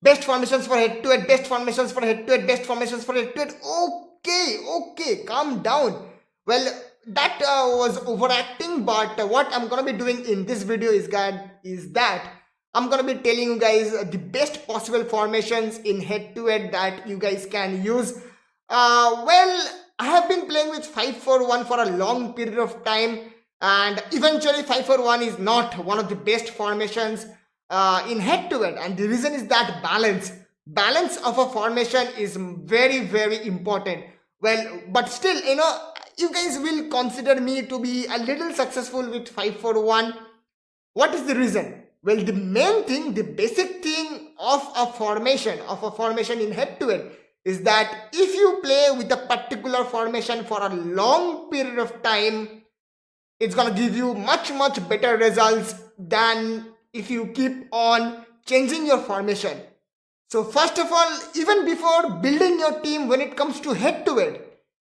Best formations for head-to-head, best formations for head-to-head, best formations for head-to-head. Okay, calm down. Well, that was overacting, but what I'm gonna be doing in this video is that I'm gonna be telling you guys the best possible formations in head-to-head that you guys can use. Well, I have been playing with 5-4-1 for a long period of time, and eventually 5-4-1 is not one of the best formations in head-to-head, and the reason is that balance of a formation is very important. Well, but still, you guys will consider me to be a little successful with 5-4-1. What is the reason? Well, the main thing, the basic thing of a formation in head-to-head is that if you play with a particular formation for a long period of time, it's gonna give you much better results than if you keep on changing your formation. So first of all, even before building your team, when it comes to head-to-head,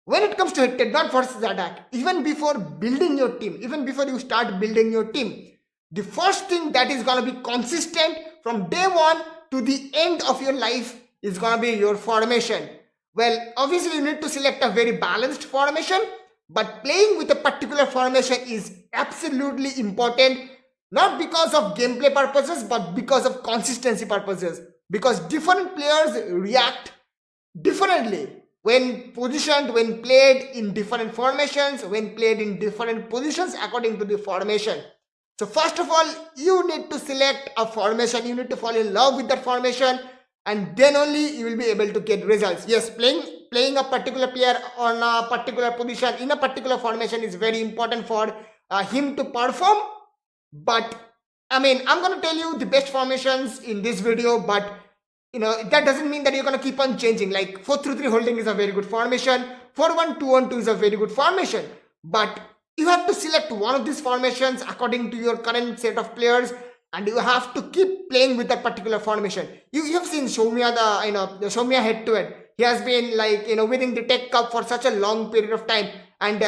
not versus attack, even before building your team, even before you start building your team, the first thing that is gonna be consistent from day one to the end of your life is gonna be your formation. Well, obviously you need to select a very balanced formation, but playing with a particular formation is absolutely important, not because of gameplay purposes, but because of consistency purposes. Because different players react differently when positioned, when played in different formations, when played in different positions according to the formation. So first of all, you need to select a formation, you need to fall in love with that formation, and then only you will be able to get results. Yes, playing a particular player on a particular position in a particular formation is very important for him to perform. But I mean, I'm gonna tell you the best formations in this video, but that doesn't mean that you're gonna keep on changing. Like 4-3-3 holding is a very good formation, 4-1-2-1-2 is a very good formation, but you have to select one of these formations according to your current set of players, and you have to keep playing with that particular formation. You have seen Soumya, the Soumya head-to-head. He has been like winning the Tech Cup for such a long period of time, and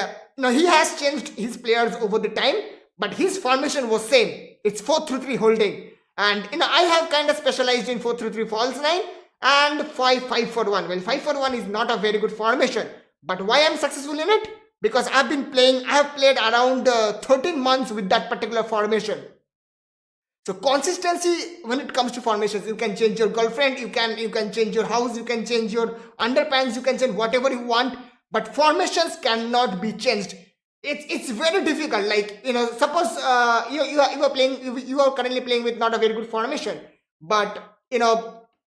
he has changed his players over the time, but his formation was same. It's 4-3-3 holding, and I have kind of specialized in 4-3-3 false 9 and 5-5-4-1. Well, 5-4-1 is not a very good formation, but why I'm successful in it? Because I have played around 13 months with that particular formation. So consistency when it comes to formations, you can change your girlfriend, you can change your house, you can change your underpants, you can change whatever you want, but formations cannot be changed. It's very difficult. Like suppose you are currently playing with not a very good formation, but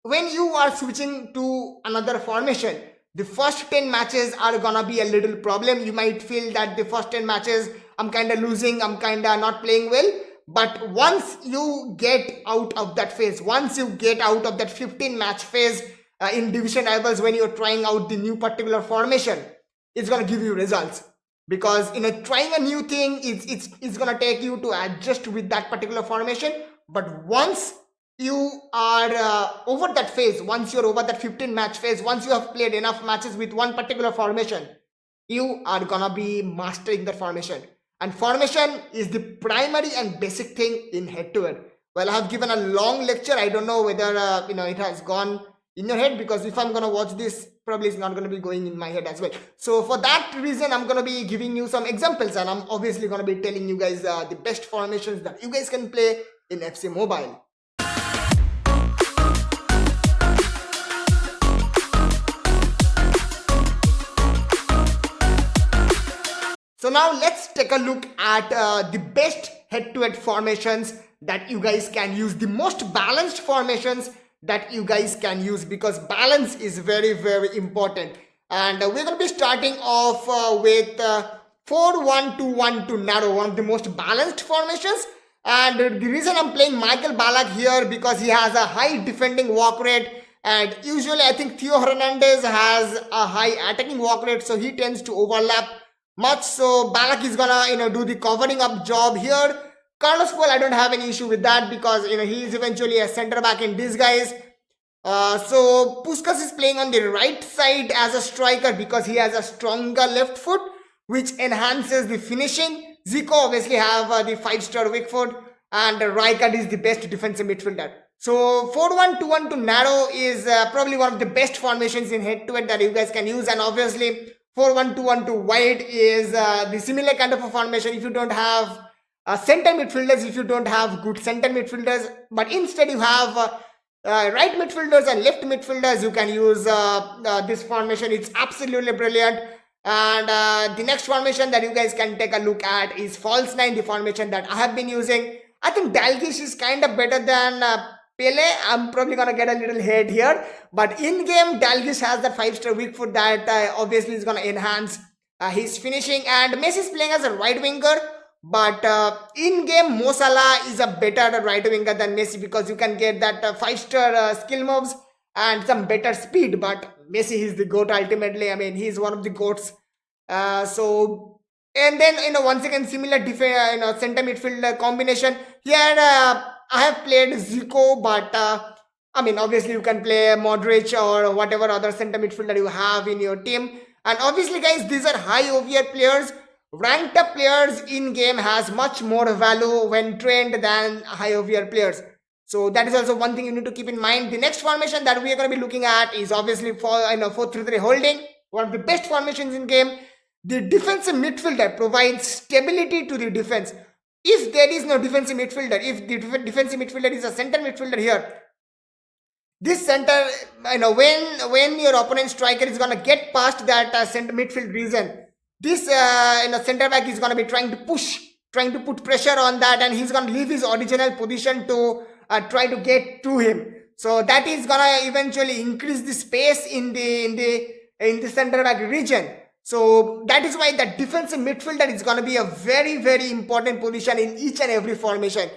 when you are switching to another formation, the first 10 matches are gonna be a little problem. You might feel that the first 10 matches I'm kind of losing, I'm kind of not playing well. But once you get out of that phase, once you get out of that 15 match phase in division rivals, when you're trying out the new particular formation, it's gonna give you results. Because trying a new thing, it's gonna take you to adjust with that particular formation. But once you are over that phase, once you're over that 15 match phase, once you have played enough matches with one particular formation, you are gonna be mastering that formation. And formation is the primary and basic thing in head-to-head. Well, I have given a long lecture. I don't know whether it has gone in your head, because if I'm gonna watch this, probably it's not gonna be going in my head as well. So for that reason, I'm gonna be giving you some examples, and I'm obviously gonna be telling you guys the best formations that you guys can play in FC Mobile. So now let's take a look at the best head-to-head formations that you guys can use, the most balanced formations that you guys can use, because balance is very important. And we're going to be starting off with 4-1-2-1 narrow, one of the most balanced formations. And the reason I'm playing Michael Ballack here, because he has a high defending walk rate, and usually I think Theo Hernandez has a high attacking walk rate, so he tends to overlap much. So Ballack is gonna do the covering up job here. Carlos Paul, I don't have any issue with that, because he is eventually a center back in disguise. So Puskas is playing on the right side as a striker because he has a stronger left foot, which enhances the finishing. Zico obviously have the 5-star weak foot, and Rijkaard is the best defensive midfielder. So 4-1-2-1 to narrow is probably one of the best formations in head-to-head that you guys can use, and obviously 4-1-2-1 to wide is the similar kind of a formation if you don't have center midfielders, if you don't have good center midfielders, but instead you have right midfielders and left midfielders, you can use this formation. It's absolutely brilliant. And the next formation that you guys can take a look at is false 9, the formation that I have been using. I think Dalgish is kind of better than Pele. I'm probably gonna get a little hate here, but in game Dalgish has that 5-star weak foot that obviously is gonna enhance his finishing. And Messi is playing as a right winger, but in game Mo Salah is a better right winger than Messi, because you can get that 5-star skill moves and some better speed. But Messi is the GOAT ultimately. I mean, he's one of the GOATs. So, and then once again similar center midfield combination here. I have played Zico, but I mean, obviously you can play Modric or whatever other center midfielder you have in your team. And obviously, guys, these are high OVR players. Ranked up players in game has much more value when trained than high OVR players. So that is also one thing you need to keep in mind. The next formation that we are going to be looking at is obviously 4-3-3 holding, one of the best formations in game. The defensive midfielder provides stability to the defense. If there is no defensive midfielder, if the defensive midfielder is a center midfielder here, this center, when your opponent striker is gonna get past that center midfield region, this center back is gonna be trying to put pressure on that, and he's gonna leave his original position to try to get to him. So that is gonna eventually increase the space in the center back region. So that is why the defensive midfielder is going to be a very, very important position in each and every formation.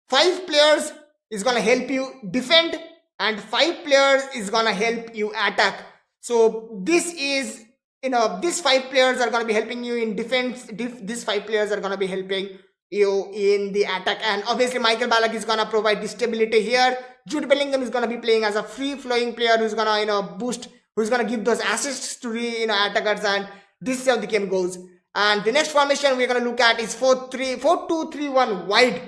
5 players is going to help you defend, and 5 players is going to help you attack. So this is, these 5 players are going to be helping you in defense. These 5 players are going to be helping you in the attack. And obviously Michael Ballack is going to provide the stability here. Jude Bellingham is going to be playing as a free-flowing player who's going to, boost, who's going to give those assists to the attackers, and this is how the game goes. And the next formation we're going to look at is 4-2-3-1 wide.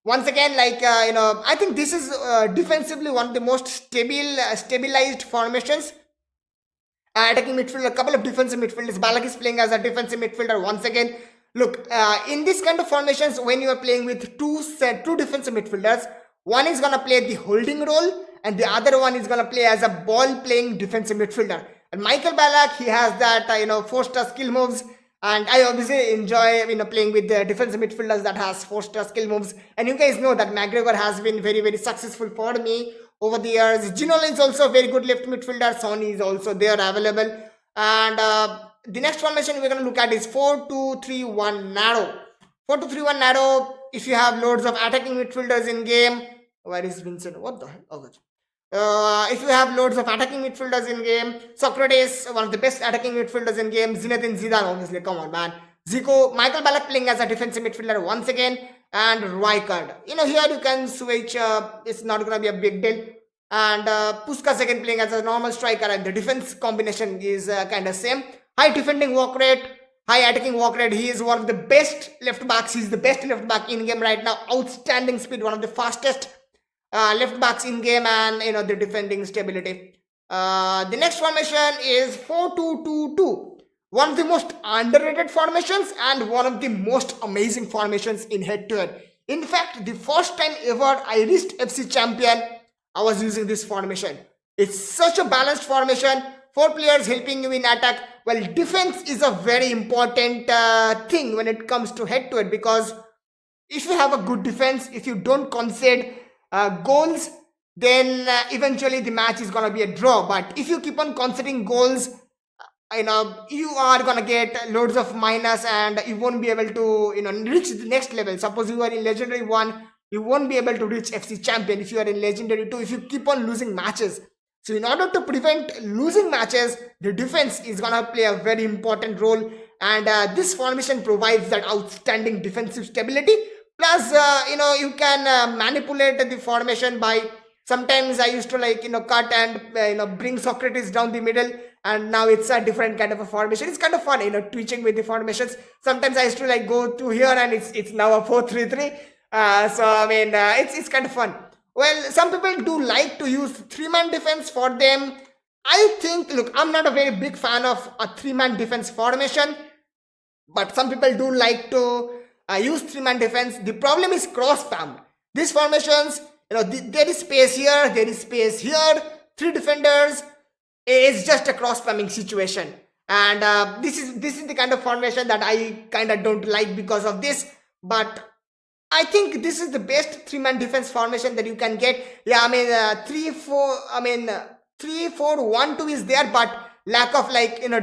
Once again, I think this is defensively one of the most stabilized formations. Attacking midfielder, a couple of defensive midfielders. Ballack is playing as a defensive midfielder once again. Look, in this kind of formations, when you are playing with two defensive midfielders, one is going to play the holding role, and the other one is going to play as a ball-playing defensive midfielder. And Michael Ballack, he has that 4-star skill moves, and I obviously enjoy playing with the defensive midfielders that has 4-star skill moves. And you guys know that McGregor has been very, very successful for me over the years. Ginola is also a very good left midfielder. Sonny is also there available. And the next formation we're going to look at is 4-2-3-1 narrow. 4-2-3-1 narrow. If you have loads of attacking midfielders in game, where is Vincent? What the hell? Oh, God. If you have loads of attacking midfielders in game, Socrates, one of the best attacking midfielders in game, Zinedine Zidane, obviously, come on, man. Zico, Michael Ballack playing as a defensive midfielder once again, and Rijkaard. Here you can switch, it's not going to be a big deal. And Puskas again playing as a normal striker, and the defense combination is kind of same. High defending work rate, high attacking work rate. He is one of the best left backs. He's the best left back in game right now. Outstanding speed, one of the fastest left backs in game, and the defending stability. The next formation is 4-2-2-2. One of the most underrated formations and one of the most amazing formations in head-to-head. In fact, the first time ever I reached FC champion, I was using this formation. It's such a balanced formation. 4 players helping you in attack. Well, defense is a very important thing when it comes to head-to-head, because if you have a good defense, if you don't concede goals, then eventually the match is going to be a draw. But if you keep on conceding goals, you are going to get loads of minus, and you won't be able to reach the next level. Suppose you are in legendary 1, you won't be able to reach FC champion. If you are in legendary 2, if you keep on losing matches. So in order to prevent losing matches, the defense is going to play a very important role, and this formation provides that outstanding defensive stability. Plus, you can manipulate the formation by, sometimes I used to cut and bring Socrates down the middle, and now it's a different kind of a formation. It's kind of fun, twitching with the formations. Sometimes I used to go to here, and it's now a 4-3-3. So I mean, it's kind of fun. Well, some people do like to use three-man defense for them. I think, look, I'm not a very big fan of a three-man defense formation, but some people do like to use three-man defense. The problem is cross spam. These formations, there is space here, there is space here, three defenders. It's just a cross spamming situation, and this is the kind of formation that I kind of don't like because of this. But I think this is the best three-man defense formation that you can get. Yeah, I mean, 3-4. I mean, 3-4-1-2 is there, but lack of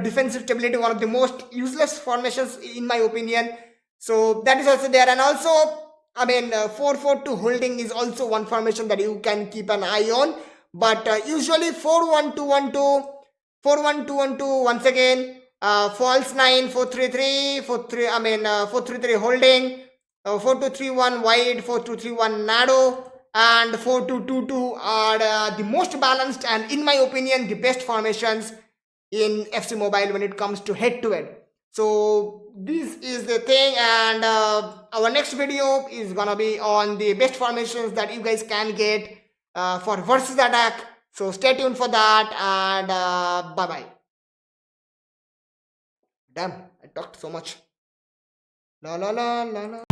defensive stability, one of the most useless formations in my opinion. So that is also there, and also, I mean, 4-4-2 holding is also one formation that you can keep an eye on. But usually 4-1-2-1-2, 4-1-2-1-2 once again, false 9, 4-3-3, 4-3. I mean, 4-3-3 holding. 4-2-3-1 wide, 4-2-3-1 narrow, and 4-2-2-2 are the most balanced and, in my opinion, the best formations in FC Mobile when it comes to head-to-head. So this is the thing, and our next video is gonna be on the best formations that you guys can get for versus attack. So stay tuned for that, and bye bye. Damn, I talked so much. La la la la la.